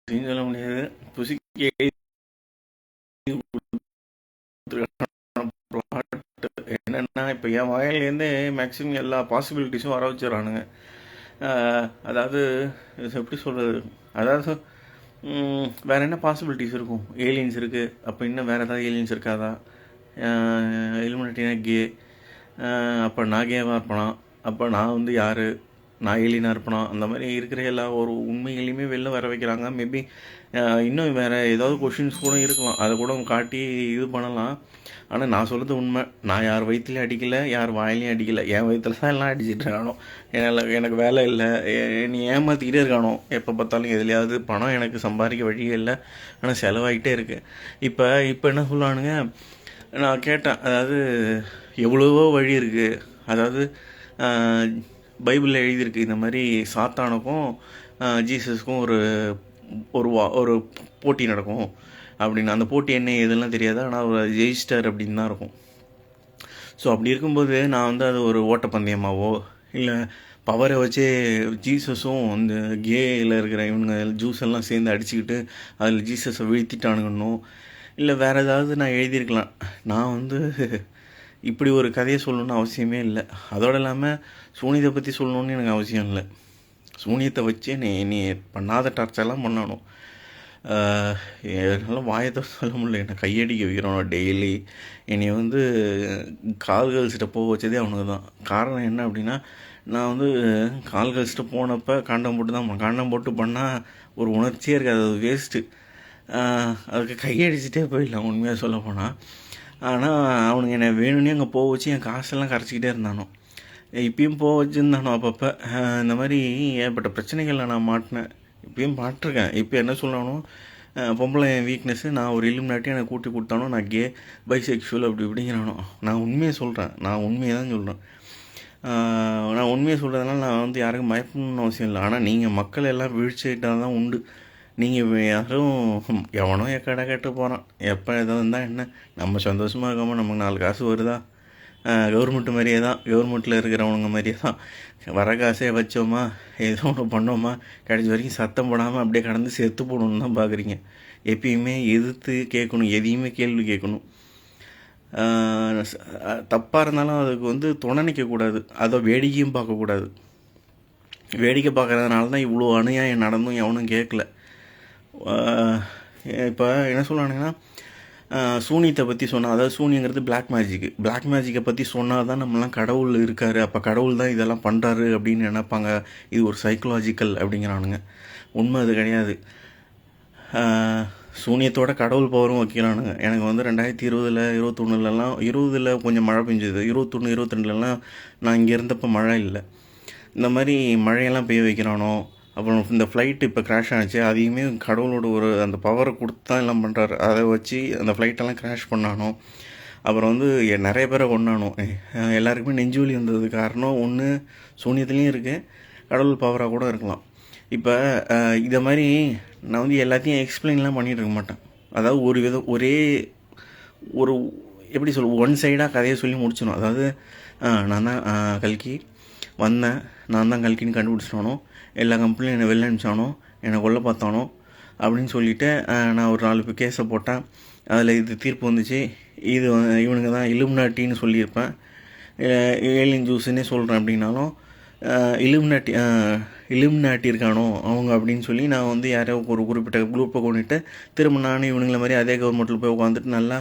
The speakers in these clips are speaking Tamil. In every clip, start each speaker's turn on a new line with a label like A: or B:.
A: அப்படின்னு சொல்ல முடியாது. புசிக்கு எழுதி plot என்னன்னா, இப்போ என் வாயிலேருந்து மேக்ஸிமம் எல்லா பாசிபிலிட்டிஸும் வர வச்சிடறானுங்க. அதாவது எப்படி சொல்கிறது, அதாவது வேறு என்ன பாசிபிலிட்டிஸ் இருக்கும்? ஏலியன்ஸ் இருக்குது, அப்போ இன்னும் வேறு ஏதாவது ஏலியன்ஸ் இருக்காதா? இலுமினாட்டினா கே, அப்போ நான் கேவாக இருப்பேனா? அப்போ நான் வந்து யார்? நான் ஏலியனாக இருப்பேனா? அந்த மாதிரி இருக்கிற எல்லா ஒரு உண்மைகளையுமே வெளில வர வைக்கிறாங்க. மேபி இன்னும் வேறு ஏதாவது கொஷின்ஸ் கூட இருக்கலாம், அதை கூட காட்டி இது பண்ணலாம். ஆனால் நான் சொல்கிறது உண்மை. நான் யார் வயிற்றுலையும் அடிக்கலை, யார் வாயிலையும் அடிக்கலை. என் வயிற்றுல தான் எல்லாம் அடிச்சிட்டு இருக்கானோ. எனக்கு வேலை இல்லை, நீ ஏமாற்றிக்கிட்டே இருக்கானோ. எப்போ பார்த்தாலும் எதுலையாவது பணம் எனக்கு சம்பாதிக்க வழியே இல்லை, ஆனால் செலவாகிட்டே இருக்குது. இப்போ என்ன சொல்லுவானுங்க, நான் கேட்டேன், அதாவது எவ்வளவோ வழி இருக்குது. அதாவது பைபிளில் எழுதியிருக்கு, இந்த மாதிரி சாத்தானுக்கும் ஜீசஸுக்கும் ஒரு ஒரு ஒரு போட்டி நடக்கும் அப்படின்னு. அந்த போட்டி என்ன எதுலாம் தெரியாது, ஆனால் அவர் ஜெயிச்சிட்டார் அப்படின்னு தான் இருக்கும். ஸோ அப்படி இருக்கும்போது நான் வந்து அது ஒரு ஓட்டப்பந்தயமாவோ இல்லை பவரை வச்சே ஜீசஸும் அந்த கேயில் இருக்கிற இவனுங்க ஜூஸ் எல்லாம் சேர்ந்து அடிச்சுக்கிட்டு அதில் ஜீசஸை வீழ்த்திட்டானுங்கன்னும் இல்லை வேறு ஏதாவது நான் எழுதியிருக்கலாம். நான் வந்து இப்படி ஒரு கதையை சொல்லணுன்னு அவசியமே இல்லை. அதோடு இல்லாமல் சூனியத்தை பற்றி சொல்லணுன்னு எனக்கு அவசியம் இல்லை. சூனியத்தை வச்சு நீ பண்ணாத டார்ச்சர்லாம் பண்ணணும். என்னால் வாயத்தை சொல்ல முடியல, என்னை கையடிக்க வைக்கிறோம் டெய்லி. என்னை வந்து கால்கள்ஸ்கிட்ட போக வச்சதே அவனுக்கு தான். காரணம் என்ன அப்படின்னா, நான் வந்து கால்கள்ஸ்கிட்ட போனப்போ காண்டம் போட்டு பண்ணால் ஒரு உணர்ச்சியே இருக்காது, அது வேஸ்ட்டு. அதுக்கு கையடிச்சிட்டே போயிடலாம் உண்மையாக சொல்ல போனால். ஆனால் அவனுங்க என்னை வேணும்னே அங்கே போக வச்சு என் காசெல்லாம் கரைச்சிக்கிட்டே இருந்தானோ. இப்பயும் போக வச்சுருந்தானோ அப்பப்போ. இந்த மாதிரி ஏற்பட்ட பிரச்சனைகளில் நான் மாட்டினேன், இப்பயும் மாட்டிருக்கேன். இப்போ என்ன சொல்லணும், பொம்பளை என் வீக்னஸ்ஸு, நான் ஒரு இலுமினாட்டி எனக்கு கூட்டி கொடுத்தானோ, நான் கே பைசெக்ஷுவல் அப்படி இப்படிங்கிறானோ. நான் உண்மையை சொல்கிறேன், நான் உண்மையை தான் சொல்கிறேன். நான் உண்மையை சொல்கிறதுனால நான் வந்து யாருக்கும் பயப்படணும்னு அவசியம் இல்லை. ஆனால் நீங்கள் மக்கள் எல்லாம் வீழ்ச்சிட்டால் தான் உண்டு. நீங்கள் யாரும் எவனோ எக்கடை கேட்டு போகிறான், எப்போ எதாவது இருந்தால் என்ன, நம்ம சந்தோஷமாக இருக்காமல் நமக்கு 4 காசு வருதா? கவர்மெண்ட்டு மாதிரியே தான், கவர்மெண்ட்டில் இருக்கிறவனுங்க மாதிரியே தான். வர காசே வச்சோமா, ஏதோ ஒன்று பண்ணோமா, கடைசி வரைக்கும் சத்தம் போடாமல் அப்படியே கடந்து செத்து போடணுன்னு தான் பார்க்குறீங்க. எப்பயுமே எதிர்த்து கேட்கணும், எதையுமே கேள்வி கேட்கணும். தப்பாக இருந்தாலும் அதுக்கு வந்து துணை நிற்கக்கூடாது, அதை வேடிக்கையும் பார்க்கக்கூடாது. வேடிக்கை பார்க்குறதுனால தான் இவ்வளோ அநியாயம் நடந்தும் எவனும் கேட்கல. இப்போ என்ன சொல்கிறானுங்கன்னா, சூனியத்தை பற்றி சொன்னால், அதாவது சூனியங்கிறது பிளாக் மேஜிக்கை பற்றி சொன்னால் தான் நம்மளாம் கடவுள் இருக்கார், அப்போ கடவுள் தான் இதெல்லாம் பண்ணுறாரு அப்படின்னு நினைப்பாங்க. இது ஒரு சைக்கலாஜிக்கல் அப்படிங்கிறானுங்க. உண்மை அது கிடையாது. சூனியத்தோட கடவுள் பவரும் வைக்கிறானுங்க. எனக்கு வந்து 2020 21லலாம் 20 கொஞ்சம் மழை பெஞ்சுது, 21 22லலாம் நான் இங்கே இருந்தப்போ மழை இல்லை. இந்த மாதிரி மழையெல்லாம் பெய்ய வைக்கிறானோ. அப்புறம் இந்த ஃப்ளைட்டு இப்போ க்ராஷ் ஆச்சு, அதையுமே கடவுளோட ஒரு அந்த பவரை கொடுத்து தான் எல்லாம் பண்ணுறாரு. அதை வச்சு அந்த ஃப்ளைட்டெல்லாம் க்ராஷ் பண்ணானோ. அப்புறம் வந்து நிறைய பேரை கொண்டானோ. எல்லாருக்குமே நெஞ்சுவலி வந்தது காரணம் ஒன்று சூனியத்துலேயும் இருக்குது, கடவுள் பவராக கூட இருக்கலாம். இப்போ இதை மாதிரி நான் வந்து எல்லாத்தையும் எக்ஸ்பிளைன்லாம் பண்ணிகிட்டு இருக்க மாட்டேன். அதாவது ஒரே ஒரு எப்படி ஒன் சைடாக கதையை சொல்லி முடிச்சிடணும். அதாவது நான் தான் கல்கி வந்தேன், நான் தான் கல்கின்னு கண்டுபிடிச்சிட்டானோ, எல்லா கம்பெனியும் என்னை வெளில அனுப்பிச்சானோ, என்னை கொல்ல பார்த்தானோ அப்படின்னு சொல்லிவிட்டு நான் ஒரு 4 கேஸை போட்டேன். அதில் இது தீர்ப்பு வந்துச்சு, இது இவனுங்க தான் இலுமினாட்டின்னு சொல்லியிருப்பேன். ஏலியன் ஜூஸுன்னே சொல்கிறேன் அப்படின்னாலும் இலுமினாட்டி இருக்கானோ அவங்க அப்படின்னு சொல்லி நான் வந்து யாரையோ ஒரு குறிப்பிட்ட குரூப்பை கொண்டுட்டு திரும்ப நானும் இவனுங்களை மாதிரி அதே கவர்மெண்ட்டில் போய் உட்காந்துட்டு நல்லா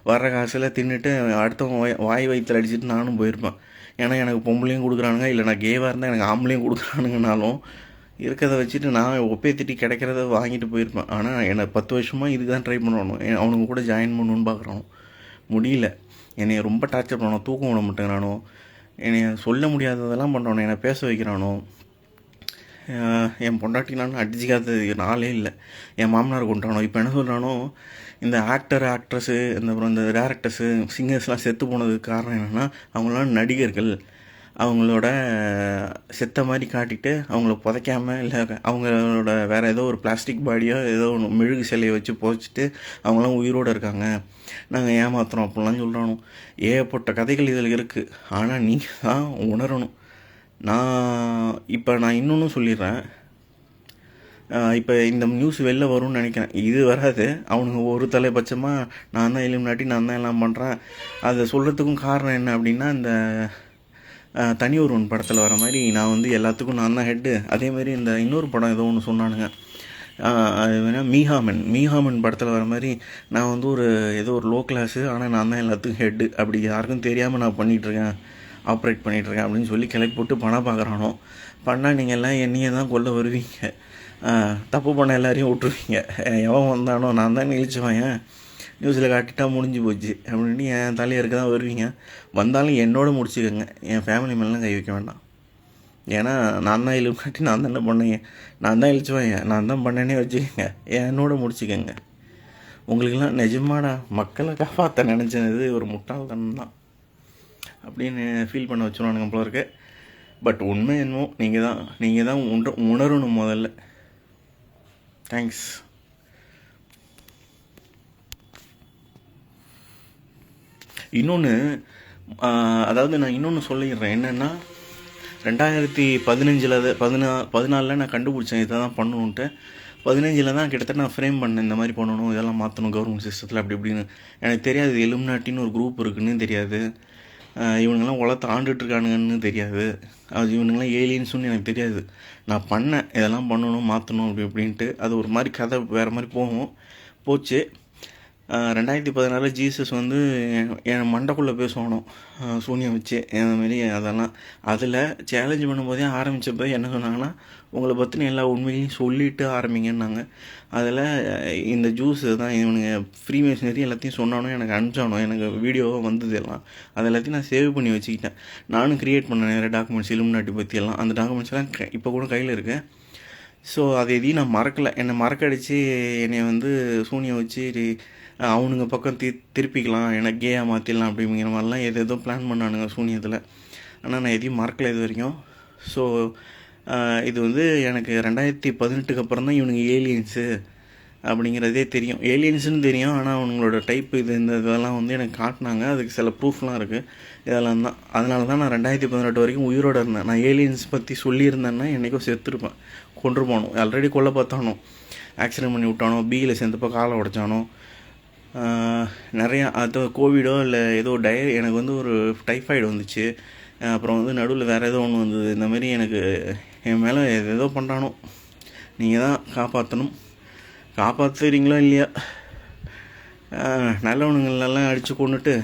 A: வர்ற காசில் தின்னுட்டு அடுத்தவங்க வாய் வயிற்றில் அடிச்சுட்டு நானும் போயிருப்பேன். ஏன்னா எனக்கு பொம்பளையும் கொடுக்குறானுங்க, இல்லை நான் கேவாக இருந்தால் எனக்கு ஆம்பளையும் கொடுக்குறானுங்கனாலும் இருக்கிறத வச்சுட்டு நான் ஒப்பேத்திட்டு கிடைக்கிறத வாங்கிட்டு போயிருப்பேன். ஆனால் என்னை 10 வருஷமாக இதுக்கு தான் ட்ரை பண்ணணும், அவனுங்க கூட ஜாயின் பண்ணணுன்னு பார்க்குறானோ. முடியல, என்னை ரொம்ப டார்ச்சர் பண்ணணும், தூக்கம் விட மாட்டேங்கிறானோ, என்னை சொல்ல முடியாததெல்லாம் பண்ணுறானோ, என்னை பேச வைக்கிறானோ. என் பொண்டாட்டி நான் அடிச்சிக்காதது நாளே இல்லை. என் மாமனார் கொண்டானோ. இப்போ என்ன சொல்கிறானோ, இந்த ஆக்ட்ரஸ்ஸு அப்புறம் இந்த டேரக்டர்ஸு சிங்கர்ஸ்லாம் செத்து போனதுக்கு காரணம் என்னென்னா, அவங்களாம் நடிகர்கள், அவங்களோட செத்த மாதிரி காட்டிட்டு அவங்கள புதைக்காமல் இல்லை அவங்களோட வேறு ஏதோ ஒரு பிளாஸ்டிக் பாடியோ ஏதோ ஒன்று மெழுகு சிலையை வச்சு புதைச்சிட்டு அவங்களாம் உயிரோடு இருக்காங்க, நாங்கள் ஏமாத்துறோம் அப்படிலாம் சொல்கிறானோ. ஏகப்பட்ட கதைகள் இதில் இருக்குது. ஆனால் நீங்கள் தான் உணரணும். நான் இன்னொன்று சொல்லிடுறேன். இப்போ இந்த நியூஸ் வெளில வரும்னு நினைக்கிறேன். இது வராது. அவனுங்க ஒரு தலைபட்சமாக நான் தான் இலுமினாட்டி, நான் தான் எல்லாம் பண்ணுறேன். அதை சொல்கிறதுக்கும் காரணம் என்ன அப்படின்னா, இந்த தனி ஒருவன் படத்தில் வர மாதிரி நான் வந்து எல்லாத்துக்கும் நான் தான் ஹெட்டு. அதேமாதிரி இந்த இன்னொரு படம் ஏதோ ஒன்று சொன்னானுங்க, அது வேணால் மீஹாமன் படத்தில் வர மாதிரி நான் வந்து ஏதோ ஒரு லோ கிளாஸு, ஆனால் நான் தான் எல்லாத்துக்கும் ஹெட்டு, அப்படி யாருக்கும் தெரியாமல் நான் பண்ணிகிட்ருக்கேன், ஆப்ரேட் பண்ணிகிட்ருக்கேன் அப்படின்னு சொல்லி கிளப்பி போட்டு பணம் பார்க்குறானோ. பண்ணால் நீங்கள் எல்லாம் என்னையே தான் கொல்ல வருவீங்க, தப்பு பண்ண எல்லாரையும் விட்டுருவீங்க. எவன் வந்தானோ நான் தான் நிகழ்ச்சிவாங்க, நியூஸில் காட்டிட்டா முடிஞ்சு போச்சு அப்படின்னு என் தலையருக்கு தான் வருவீங்க. வந்தாலும் என்னோட முடிச்சுக்கோங்க, என் ஃபேமிலி மேலாம் கை வைக்க வேண்டாம். ஏன்னா நான் தான் இழுக்காட்டி நான் தானே பண்ணேங்க, நான் தான் இழிச்சுவாங்க, நான் தான் பண்ணேனே வச்சுக்கோங்க, என்னோட முடிச்சுக்கோங்க. உங்களுக்கெல்லாம் நிஜமாடா மக்களை காப்பாற்ற நினச்சது ஒரு முட்டாள்தனம் தான் அப்படின்னு ஃபீல் பண்ண வச்சுருவானுங்க போல இருக்கு. பட் உண்மை என்னமோ நீங்கள் தான் உணரணும் முதல்ல. தேங்க்ஸ். இன்னொன்று, அதாவது நான் இன்னொன்று சொல்லிடுறேன். என்னென்னா 2014 நான் கண்டுபிடிச்சேன் இதை தான் பண்ணணுன்ட்டு. 15 தான் கிட்டத்தட்ட நான் ஃப்ரேம் பண்ணேன், இந்த மாதிரி பண்ணணும், இதெல்லாம் மாற்றணும் கவர்மெண்ட் சிஸ்டத்தில் அப்படி இப்படின்னு. எனக்கு தெரியாது இலுமினாட்டின்னு ஒரு குரூப் இருக்குன்னு தெரியாது, இவனுங்கெல்லாம் உலகத்தை ஆண்டுட்ருக்கானுங்கன்னு தெரியாது, இவனுங்கெல்லாம் ஏலியன்ஸுன்னு எனக்கு தெரியாது. நான் பண்ணேன் இதெல்லாம் பண்ணணும் மாற்றணும் அப்படி இப்படின்ட்டு. அது ஒரு மாதிரி கதை வேறு மாதிரி போச்சு. 2014 ஜீசஸ் வந்து என் மண்டைக்குள்ளே பேசுவானோ சூனியம் வச்சு மாரி அதெல்லாம். அதில் சேலஞ்ச் பண்ணும்போதே ஆரம்பித்தப்போ என்ன சொன்னாங்கன்னா, உங்களை பற்றின எல்லா உண்மையிலையும் சொல்லிவிட்டு ஆரம்பிங்கன்னாங்க. அதில் இந்த ஜூஸ் தான் இவனுங்க ஃப்ரீமேஷனரி எல்லாத்தையும் சொன்னானோ, எனக்கு அனுப்பிச்சானோ, எனக்கு வீடியோவாக வந்தது எல்லாம். அது எல்லாத்தையும் நான் சேவ் பண்ணி வச்சுக்கிட்டேன். நானும் க்ரியேட் பண்ணேன் நிறைய டாக்குமெண்ட்ஸ் இலுமினாட்டி பற்றி எல்லாம். அந்த டாக்குமெண்ட்ஸ்லாம் இப்போ கூட கையில் இருக்குது. ஸோ அதை எதையும் நான் மறக்கலை. என்னை மறக்கடிச்சு என்னை வந்து சூனியம் வச்சு அவனுங்க பக்கம் திருப்பிக்கலாம், எனக்கு கேயாக மாற்றிடலாம் அப்படிங்கிற மாதிரிலாம் ஏதோ பிளான் பண்ணானுங்க சூனியத்தில். ஆனால் நான் எதையும் மறக்கலை இது வரைக்கும். ஸோ இது வந்து எனக்கு 2018 அப்புறம் தான் இவனுங்க ஏலியன்ஸு அப்படிங்கிறதே தெரியும். ஏலியன்ஸுன்னு தெரியும், ஆனால் அவங்களோட டைப் இதெல்லாம் வந்து எனக்கு காட்டினாங்க. அதுக்கு சில ப்ரூஃப்லாம் இருக்குது. இதெல்லாம் தான், அதனால தான் நான் 2018 வரைக்கும் உயிரோடு இருந்தேன். நான் ஏலியன்ஸ் பற்றி சொல்லியிருந்தேன்னா என்றைக்கும் செத்துருப்பேன், கொன்று போனோம். ஆல்ரெடி கொல்ல பார்த்தானோ, ஆக்சிடென்ட் பண்ணி விட்டானோ, பியில் சேர்ந்தப்போ காலை உடைச்சானோ, நிறையா அது கோவிடோ இல்லை ஏதோ எனக்கு வந்து ஒரு டைஃபாய்டு வந்துச்சு. அப்புறம் வந்து நடுவில் வேறு ஏதோ ஒன்று வந்தது. இந்தமாரி எனக்கு என் மேலே ஏதோ பண்ணுறானோ. நீங்கள் தான் காப்பாற்றணும். காப்பாற்றுறீங்களோ இல்லையா, நல்லவனுங்களெல்லாம் அடித்து கொண்டுட்டு